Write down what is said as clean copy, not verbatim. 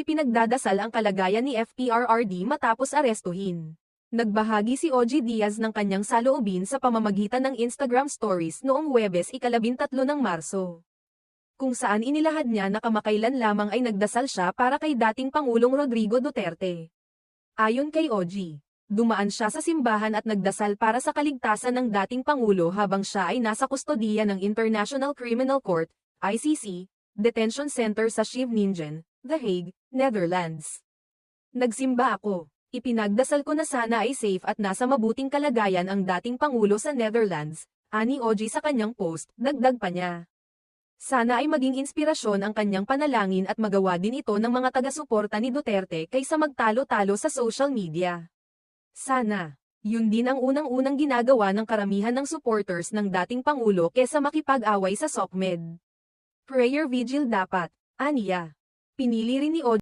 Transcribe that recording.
ipinagdadasal ang kalagayan ni FPRRD matapos arestuhin. Nagbahagi si OG Diaz ng kanyang saloobin sa pamamagitan ng Instagram Stories noong Huwebes 13 ng Marso. Kung saan inilahad niya na kamakailan lamang ay nagdasal siya para kay dating Pangulong Rodrigo Duterte. Ayon kay OG, dumaan siya sa simbahan at nagdasal para sa kaligtasan ng dating Pangulo habang siya ay nasa kustodiya ng International Criminal Court, ICC, Detention Center sa Scheveningen, The Hague, Netherlands. Nagsimba ako. Ipinagdasal ko na sana ay safe at nasa mabuting kalagayan ang dating Pangulo sa Netherlands, ani OG sa kanyang post, dagdag pa niya. Sana ay maging inspirasyon ang kanyang panalangin at magawa din ito ng mga taga-suporta ni Duterte kaysa magtalo-talo sa social media. Sana, yun din ang unang-unang ginagawa ng karamihan ng supporters ng dating Pangulo kesa makipag-away sa SOCMED. Prayer vigil dapat, aniya. Pinili rin ni OG